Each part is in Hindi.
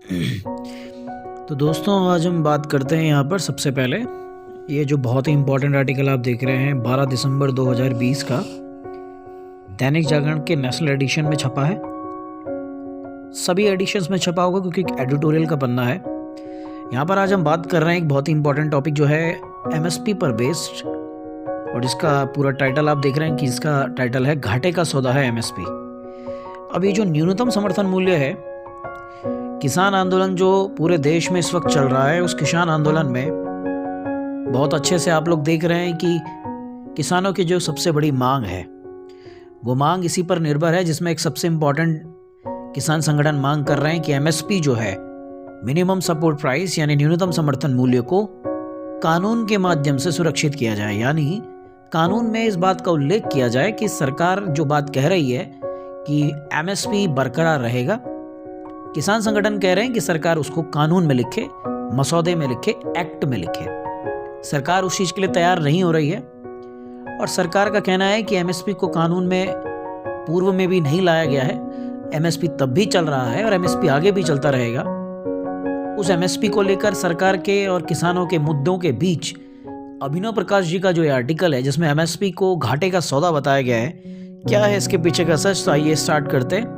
तो दोस्तों आज हम बात करते हैं यहाँ पर सबसे पहले ये जो बहुत ही इम्पोर्टेंट आर्टिकल आप देख रहे हैं 12 दिसंबर 2020 का दैनिक जागरण के नेशनल एडिशन में छपा है। सभी एडिशंस में छपा होगा क्योंकि एक एडिटोरियल का पन्ना है। यहाँ पर आज हम बात कर रहे हैं एक बहुत ही इम्पोर्टेंट टॉपिक जो है एमएसपी पर बेस्ड, और इसका पूरा टाइटल आप देख रहे हैं कि इसका टाइटल है घाटे का सौदा है एमएसपी। अब ये जो न्यूनतम समर्थन मूल्य है, किसान आंदोलन जो पूरे देश में इस वक्त चल रहा है, उस किसान आंदोलन में बहुत अच्छे से आप लोग देख रहे हैं कि किसानों की जो सबसे बड़ी मांग है वो मांग इसी पर निर्भर है, जिसमें एक सबसे इम्पॉर्टेंट किसान संगठन मांग कर रहे हैं कि एमएसपी जो है मिनिमम सपोर्ट प्राइस यानी न्यूनतम समर्थन मूल्य को कानून के माध्यम से सुरक्षित किया जाए। यानी कानून में इस बात का उल्लेख किया जाए कि सरकार जो बात कह रही है कि एमएसपी बरकरार रहेगा, किसान संगठन कह रहे हैं कि सरकार उसको कानून में लिखे, मसौदे में लिखे, एक्ट में लिखे। सरकार उस चीज के लिए तैयार नहीं हो रही है और सरकार का कहना है कि एमएसपी को कानून में पूर्व में भी नहीं लाया गया है। एमएसपी तब भी चल रहा है और एमएसपी आगे भी चलता रहेगा। उस एमएसपी को लेकर सरकार के और किसानों के मुद्दों के बीच अभिनव प्रकाश जी का जो ये आर्टिकल है जिसमें एमएसपी को घाटे का सौदा बताया गया है, क्या है इसके पीछे का सच, तो आइए स्टार्ट करते हैं।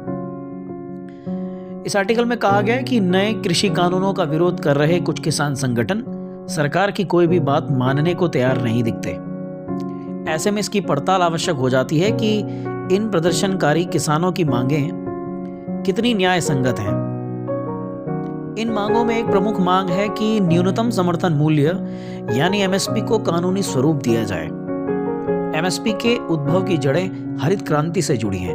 इस आर्टिकल में कहा गया है कि नए कृषि कानूनों का विरोध कर रहे कुछ किसान संगठन सरकार की कोई भी बात मानने को तैयार नहीं दिखते। ऐसे में इसकी पड़ताल आवश्यक हो जाती है कि इन प्रदर्शनकारी किसानों की मांगें कितनी न्याय संगत हैं। इन मांगों में एक प्रमुख मांग है कि न्यूनतम समर्थन मूल्य यानी एमएसपी को कानूनी स्वरूप दिया जाए। एमएसपी के उद्भव की जड़ें हरित क्रांति से जुड़ी हैं।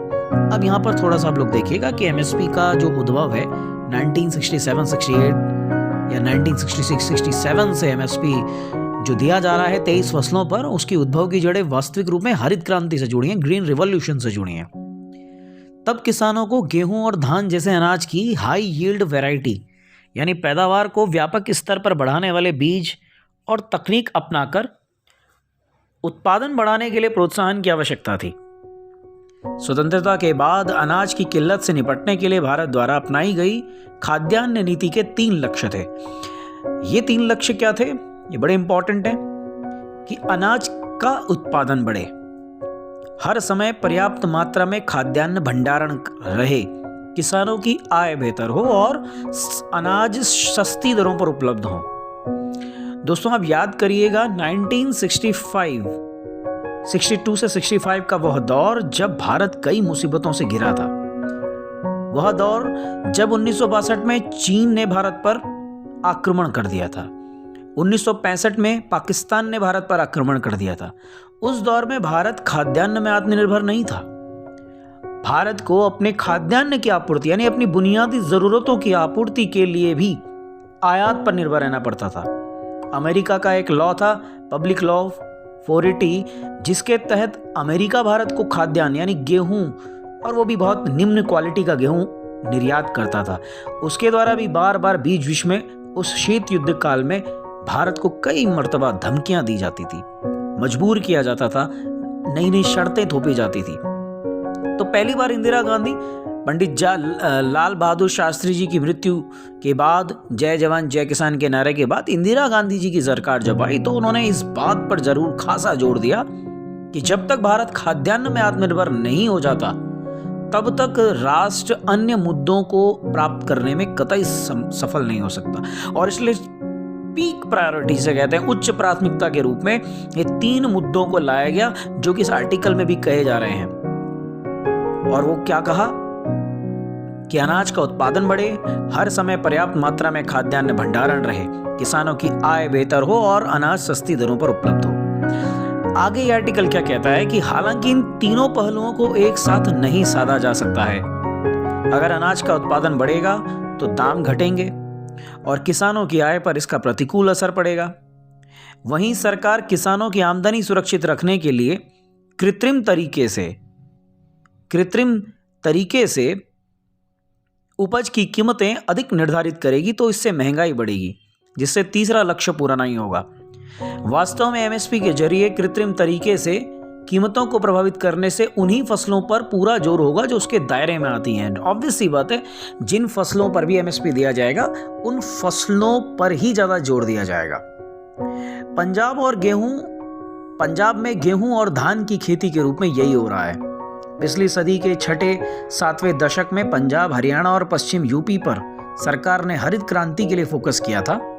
अब यहाँ पर थोड़ा सा आप लोग देखिएगा कि एमएसपी का जो उद्भव है 1967-68 या 1966-67 से एमएसपी जो दिया जा रहा है 23 फसलों पर, उसकी उद्भव की जड़ें वास्तविक रूप में हरित क्रांति से जुड़ी हैं, ग्रीन रिवॉल्यूशन से जुड़ी हैं। तब किसानों को गेहूं और धान जैसे अनाज की हाई यील्ड वैरायटी यानी पैदावार को व्यापक स्तर पर बढ़ाने वाले बीज और तकनीक अपनाकर उत्पादन बढ़ाने के लिए प्रोत्साहन की आवश्यकता थी। स्वतंत्रता के बाद अनाज की किल्लत से निपटने के लिए भारत द्वारा अपनाई गई खाद्यान्न नीति के 3 लक्ष्य थे। ये 3 लक्ष्य क्या थे? ये बड़े इंपॉर्टेंट हैं कि अनाज का उत्पादन बढ़े, हर समय पर्याप्त मात्रा में खाद्यान्न भंडारण रहे, किसानों की आय बेहतर हो और अनाज सस्ती दरों पर उपलब्ध हो। दोस्तों आप याद करिएगा 1962 से 65 का वह दौर जब भारत कई मुसीबतों से घिरा था। वह दौर जब 1962 में चीन ने भारत पर आक्रमण कर दिया था, 1965 में पाकिस्तान ने भारत पर आक्रमण कर दिया था। उस दौर में भारत खाद्यान्न में आत्मनिर्भर नहीं था। भारत को अपने खाद्यान्न की आपूर्ति यानी अपनी बुनियादी जरूरतों की आपूर्ति के लिए भी आयात पर निर्भर रहना पड़ता था। अमेरिका का एक लॉ था, पब्लिक लॉ 480, जिसके तहत अमेरिका भारत को खाद्यान्न यानी गेहूं, और वो भी बहुत निम्न क्वालिटी का गेहूं निर्यात करता था। उसके द्वारा भी बार बार बीच बीच में उस शीत युद्ध काल में भारत को कई मर्तबा धमकियां दी जाती थी, मजबूर किया जाता था, नई नई शर्तें थोपी जाती थी। तो पहली बार इंदिरा गांधी पंडित लाल बहादुर शास्त्री जी की मृत्यु के बाद, जय जवान जय किसान के नारे के बाद इंदिरा गांधी जी की सरकार जब आई तो उन्होंने इस बात पर जरूर खासा जोर दिया कि जब तक भारत खाद्यान्न में आत्मनिर्भर नहीं हो जाता तब तक राष्ट्र अन्य मुद्दों को प्राप्त करने में कतई सफल नहीं हो सकता। और इसलिए पीक प्रायोरिटी से कहते हैं, उच्च प्राथमिकता के रूप में ये 3 मुद्दों को लाया गया जो कि इस आर्टिकल में भी कहे जा रहे हैं। और वो क्या कहा कि अनाज का उत्पादन बढ़े, हर समय पर्याप्त मात्रा में खाद्यान्न भंडारण रहे, किसानों की आय बेहतर हो और अनाज सस्ती दरों पर उपलब्ध हो। आगे ये आर्टिकल क्या कहता है कि हालांकि इन तीनों पहलुओं को एक साथ नहीं साधा जा सकता है। अगर अनाज का उत्पादन बढ़ेगा तो दाम घटेंगे और किसानों की आय पर इसका प्रतिकूल असर पड़ेगा। वहीं सरकार किसानों की आमदनी सुरक्षित रखने के लिए कृत्रिम तरीके से उपज की कीमतें अधिक निर्धारित करेगी, तो इससे महंगाई बढ़ेगी, जिससे तीसरा लक्ष्य पूरा नहीं होगा। वास्तव में एमएसपी के जरिए कृत्रिम तरीके से कीमतों को प्रभावित करने से उन्हीं फसलों पर पूरा जोर होगा जो उसके दायरे में आती हैं। ऑब्वियस सी बात है, जिन फसलों पर भी एमएसपी दिया जाएगा उन फसलों पर ही ज़्यादा जोर दिया जाएगा। पंजाब में गेहूं और धान की खेती के रूप में यही हो रहा है। पिछली सदी के 6-7वें दशक में पंजाब, हरियाणा और पश्चिम यूपी पर सरकार ने हरित क्रांति के लिए फोकस किया था।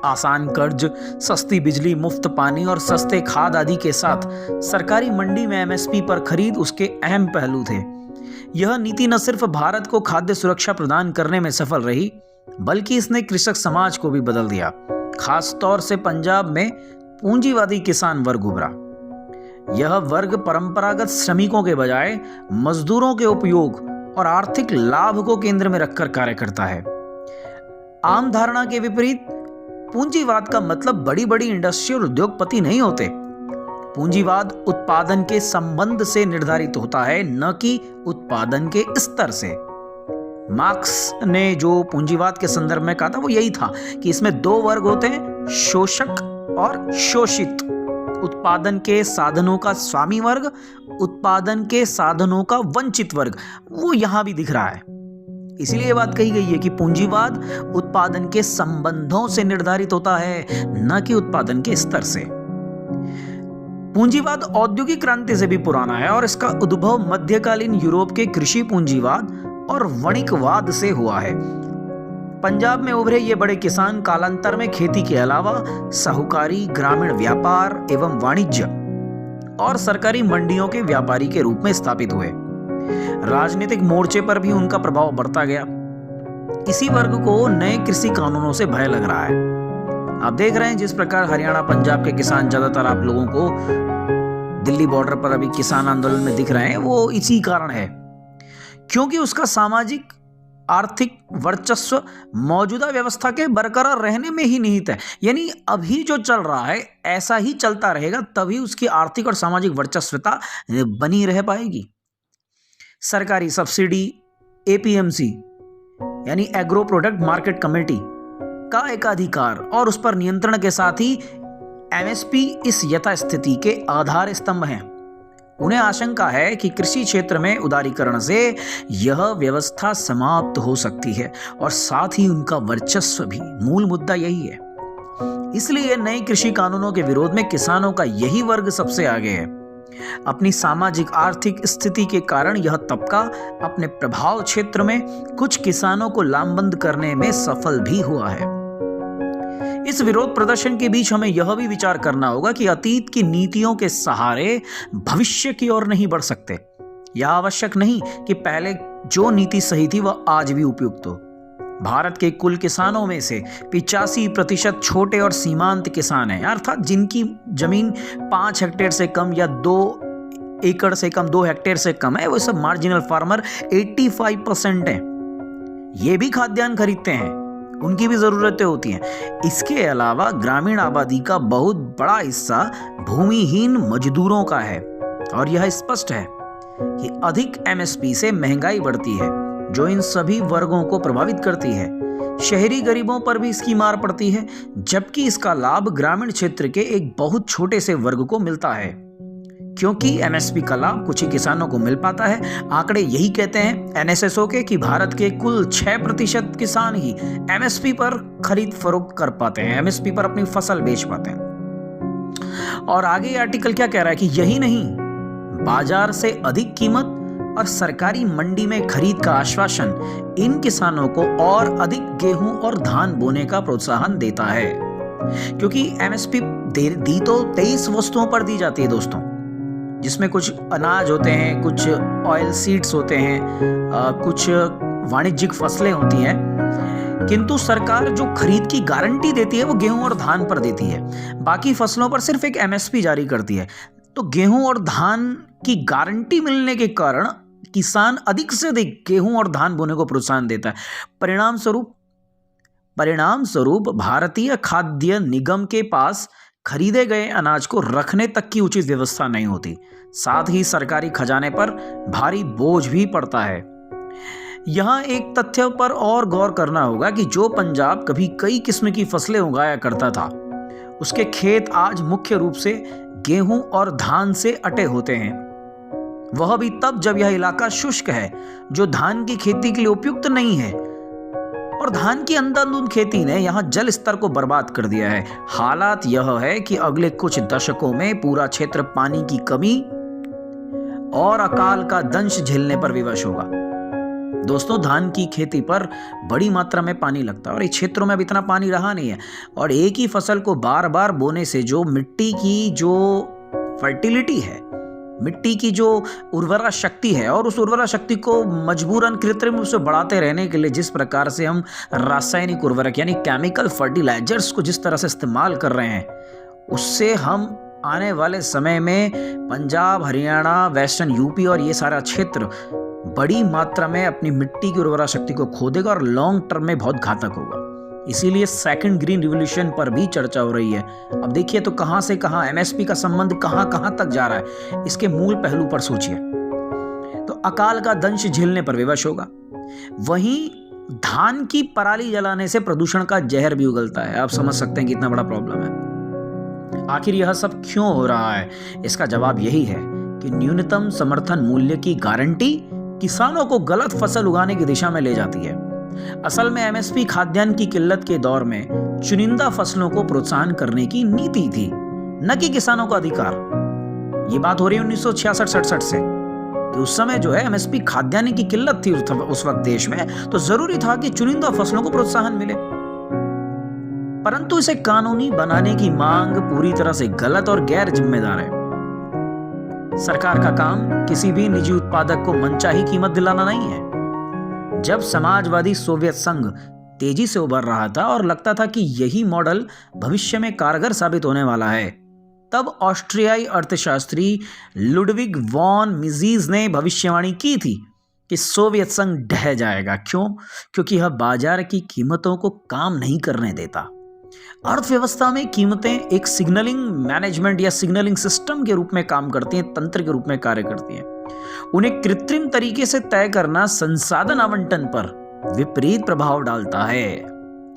आसान कर्ज, सस्ती बिजली, मुफ्त पानी और सस्ते खाद आदि के साथ सरकारी मंडी में एमएसपी पर खरीद उसके अहम पहलू थे। यह नीति न सिर्फ भारत को खाद्य सुरक्षा प्रदान करने में सफल रही, बल्कि इसने कृषक समाज को भी बदल दिया। खास तौर से पंजाब में पूंजीवादी किसान वर्ग उभरा। यह वर्ग परंपरागत श्रमिकों के बजाय मजदूरों के उपयोग और आर्थिक लाभ को केंद्र में रखकर कार्य करता है। आम धारणा के विपरीत पूंजीवाद का मतलब बड़ी बड़ी इंडस्ट्री और उद्योगपति नहीं होते। पूंजीवाद उत्पादन के संबंध से निर्धारित होता है, न कि उत्पादन के स्तर से। मार्क्स ने जो पूंजीवाद के संदर्भ में कहा था वो यही था कि इसमें दो वर्ग होते हैं, शोषक और शोषित। उत्पादन के साधनों का स्वामी वर्ग, उत्पादन के साधनों का वंचित वर्ग, वो यहां भी दिख रहा है। इसीलिए ये बात कही गई है कि पूंजीवाद उत्पादन के संबंधों से निर्धारित होता है, न कि उत्पादन के स्तर से। पूंजीवाद औद्योगिक क्रांति से भी पुराना है और इसका उद्भव मध्यकालीन यूरोप के कृषि पूंजीवाद और वणिकवाद से हुआ है। पंजाब में उभरे ये बड़े किसान कालांतर में खेती के अलावा साहूकारी, ग्रामीण व्यापार एवं वाणिज्य और सरकारी मंडियों के व्यापारी के रूप में स्थापित हुए। राजनीतिक मोर्चे पर भी उनका प्रभाव बढ़ता गया। इसी वर्ग को नए कृषि कानूनों से भय लग रहा है। आप देख रहे हैं जिस प्रकार हरियाणा, पंजाब के किसान ज्यादातर आप लोगों को दिल्ली बॉर्डर पर अभी किसान आंदोलन में दिख रहे हैं, वो इसी कारण है क्योंकि उसका सामाजिक आर्थिक वर्चस्व मौजूदा व्यवस्था के बरकरार रहने में ही निहित है। यानी अभी जो चल रहा है ऐसा ही चलता रहेगा, तभी उसकी आर्थिक और सामाजिक वर्चस्वता बनी रह पाएगी। सरकारी सब्सिडी, एपीएमसी यानी एग्रो प्रोडक्ट मार्केट कमेटी का एकाधिकार और उस पर नियंत्रण के साथ ही एमएसपी इस यथास्थिति के आधार स्तंभ हैं। उन्हें आशंका है कि कृषि क्षेत्र में उदारीकरण से यह व्यवस्था समाप्त हो सकती है और साथ ही उनका वर्चस्व भी। मूल मुद्दा यही है। इसलिए नए कृषि कानूनों के विरोध में किसानों का यही वर्ग सबसे आगे है। अपनी सामाजिक आर्थिक स्थिति के कारण यह तबका अपने प्रभाव क्षेत्र में कुछ किसानों को लामबंद करने में सफल भी हुआ है। इस विरोध प्रदर्शन के बीच हमें यह भी विचार करना होगा कि अतीत की नीतियों के सहारे भविष्य की ओर नहीं बढ़ सकते। यह आवश्यक नहीं कि पहले जो नीति सही थी वह आज भी उपयुक्त हो। भारत के कुल किसानों में से 85% छोटे और सीमांत किसान हैं, अर्थात जिनकी जमीन 5 हेक्टेयर से कम या 2 एकड़ से कम, 2 हेक्टेयर से कम है। वो सब मार्जिनल फार्मर 85% हैं। ये भी खाद्यान्न खरीदते हैं, उनकी भी जरूरतें होती हैं। इसके अलावा ग्रामीण आबादी का बहुत बड़ा हिस्सा भूमिहीन मजदूरों का है और यह स्पष्ट है कि अधिक एमएसपी से महंगाई बढ़ती है, जो इन सभी वर्गों को प्रभावित करती है। शहरी गरीबों पर भी इसकी मार पड़ती है, जबकि इसका लाभ ग्रामीण क्षेत्र के एक बहुत छोटे से वर्ग को मिलता है। क्योंकि एमएसपी का लाभ कुछ ही किसानों को मिल पाता है। आंकड़े यही कहते हैं एनएसएसओ के कि भारत के कुल 6% किसान ही एमएसपी पर खरीद फरोख्त कर पाते हैं, एमएसपी पर अपनी फसल बेच पाते हैं। और आगे आर्टिकल क्या कह रहा है कि यही नहीं, बाजार से अधिक कीमत और सरकारी मंडी में खरीद का आश्वासन इन किसानों को और अधिक गेहूं और धान बोने का प्रोत्साहन देता है। क्योंकि एमएसपी दी तो 23 वस्तुओं पर दी जाती है दोस्तों, जिसमें कुछ अनाज होते हैं, कुछ ऑयल सीड्स होते हैं, कुछ वाणिज्यिक फसलें होती हैं। किंतु सरकार जो खरीद की गारंटी देती है वो गेहूं और धान पर देती है। बाकी फसलों पर सिर्फ एक एमएसपी जारी करती है। तो गेहूं और धान की गारंटी मिलने के कारण किसान अधिक से अधिक गेहूं और धान बोने को प्रोत्साहन देता है। परिणाम स्वरूप भारतीय खाद्य निगम के पास खरीदे गए अनाज को रखने तक की उचित व्यवस्था नहीं होती। साथ ही सरकारी खजाने पर भारी बोझ भी पड़ता है। यहां एक तथ्य पर और गौर करना होगा कि जो पंजाब कभी कई किस्म की फसलें उगाया करता था, उसके खेत आज मुख्य रूप से गेहूं और धान से अटे होते हैं, वह भी तब जब यह इलाका शुष्क है, जो धान की खेती के लिए उपयुक्त नहीं है। और धान की अंधाधुंध खेती ने यहां जल स्तर को बर्बाद कर दिया है। हालात यह है कि अगले कुछ दशकों में पूरा क्षेत्र पानी की कमी और अकाल का दंश झेलने पर विवश होगा। दोस्तों, धान की खेती पर बड़ी मात्रा में पानी लगता है और इस क्षेत्रों में अब इतना पानी रहा नहीं है, और एक ही फसल को बार बार बोने से जो मिट्टी की जो फर्टिलिटी है, मिट्टी की जो उर्वरा शक्ति है, और उस उर्वरा शक्ति को मजबूरन कृत्रिम रूप से बढ़ाते रहने के लिए जिस प्रकार से हम रासायनिक उर्वरक यानी केमिकल फर्टिलाइजर्स को जिस तरह से इस्तेमाल कर रहे हैं, उससे हम आने वाले समय में पंजाब, हरियाणा, वेस्टर्न यूपी और ये सारा क्षेत्र बड़ी मात्रा में अपनी मिट्टी की उर्वरा शक्ति को खो देगा और लॉन्ग टर्म में बहुत घातक होगा। इसीलिए सेकंड ग्रीन रिवॉल्यूशन पर भी चर्चा हो रही है। अब देखिए तो कहां से कहां एमएसपी का संबंध कहां कहां तक जा रहा है, इसके मूल पहलू पर सोचिए। तो अकाल का दंश झेलने पर विवश होगा। वहीं धान की पराली जलाने से प्रदूषण का जहर भी उगलता है। आप समझ सकते हैं कितना बड़ा प्रॉब्लम है। आखिर यह सब क्यों हो रहा है? इसका जवाब यही है कि न्यूनतम समर्थन मूल्य की गारंटी किसानों को गलत फसल उगाने की दिशा में ले जाती है। असल में एमएसपी खाद्यान्न की किल्लत के दौर में चुनिंदा फसलों को प्रोत्साहन करने की नीति थी, न कि किसानों का अधिकार। ये बात हो रही है 1966-67 से, कि उस समय जो है एमएसपी खाद्यान्न की किल्लत थी उस वक्त देश में, तो जरूरी था कि चुनिंदा फसलों को प्रोत्साहन मिले। परंतु इसे कानूनी बनाने की मांग पूरी तरह से गलत और गैर जिम्मेदार है। सरकार का काम किसी भी निजी उत्पादक को मनचाही कीमत दिलाना नहीं है। जब समाजवादी सोवियत संघ तेजी से उभर रहा था और लगता था कि यही मॉडल भविष्य में कारगर साबित होने वाला है, तब ऑस्ट्रियाई अर्थशास्त्री लुडविग वॉन मिजीज ने भविष्यवाणी की थी कि सोवियत संघ ढह जाएगा। क्यों? क्योंकि यह बाजार की कीमतों को काम नहीं करने देता। अर्थव्यवस्था में कीमतें एक सिग्नलिंग मैनेजमेंट या सिग्नलिंग सिस्टम के रूप में काम करती हैं, तंत्र के रूप में कार्य करती हैं। उन्हें कृत्रिम तरीके से तय करना संसाधन आवंटन पर विपरीत प्रभाव डालता है।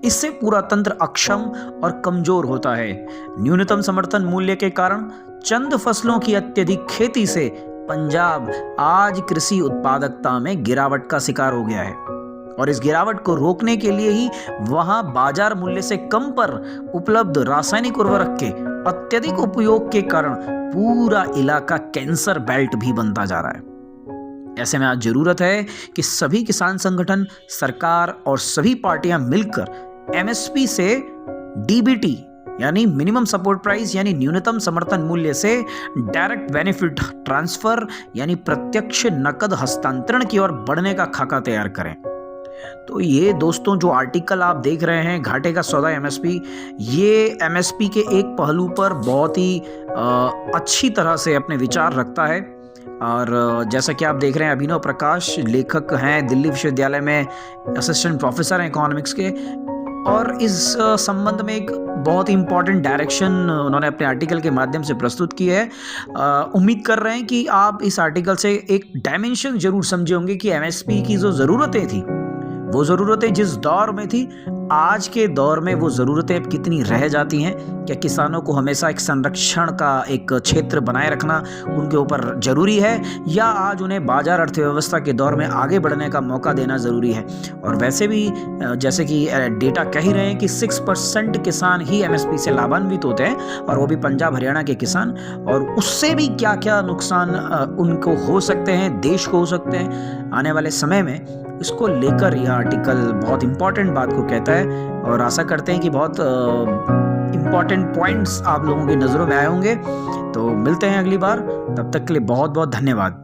इससे पूरा तंत्र अक्षम और कमजोर होता है। न्यूनतम समर्थन मूल्य के कारण चंद फसलों की अत्यधिक खेती से पंजाब आज कृषि उत्पादकता में गिरावट का शिकार हो गया है, और इस गिरावट को रोकने के लिए ही वहां बाजार मूल्य से कम पर उपलब्ध रासायनिक उर्वरक के अत्यधिक उपयोग के कारण पूरा इलाका कैंसर बेल्ट भी बनता जा रहा है। ऐसे में आज जरूरत है कि सभी किसान संगठन, सरकार और सभी पार्टियां मिलकर एमएसपी से डीबीटी यानी मिनिमम सपोर्ट प्राइस यानी न्यूनतम समर्थन मूल्य से डायरेक्ट बेनिफिट ट्रांसफर यानी प्रत्यक्ष नकद हस्तांतरण की ओर बढ़ने का खाका तैयार करें। तो ये दोस्तों जो आर्टिकल आप देख रहे हैं, घाटे का सौदा एमएसपी, ये एमएसपी के एक पहलू पर बहुत ही अच्छी तरह से अपने विचार रखता है। और जैसा कि आप देख रहे हैं, अभिनव प्रकाश लेखक हैं, दिल्ली विश्वविद्यालय में असिस्टेंट प्रोफेसर हैं इकोनॉमिक्स के, और इस संबंध में एक बहुत ही इंपॉर्टेंट डायरेक्शन उन्होंने अपने आर्टिकल के माध्यम से प्रस्तुत की है। उम्मीद कर रहे हैं कि आप इस आर्टिकल से एक डायमेंशन जरूर समझे होंगे कि एमएसपी की जो ज़रूरतें थी, वो ज़रूरतें जिस दौर में थी, आज के दौर में वो ज़रूरतें कितनी रह जाती हैं। क्या किसानों को हमेशा एक संरक्षण का एक क्षेत्र बनाए रखना उनके ऊपर ज़रूरी है, या आज उन्हें बाजार अर्थव्यवस्था के दौर में आगे बढ़ने का मौका देना ज़रूरी है? और वैसे भी जैसे कि डेटा कह ही रहे हैं कि 6% किसान ही एमएसपी से लाभान्वित होते हैं, और वो भी पंजाब हरियाणा के किसान। और उससे भी क्या क्या नुकसान उनको हो सकते हैं, देश को हो सकते हैं आने वाले समय में, इसको लेकर यह आर्टिकल बहुत इंपॉर्टेंट बात को कहता है। और आशा करते हैं कि बहुत इंपॉर्टेंट पॉइंट्स आप लोगों की नज़रों में आए होंगे। तो मिलते हैं अगली बार, तब तक के लिए बहुत बहुत धन्यवाद।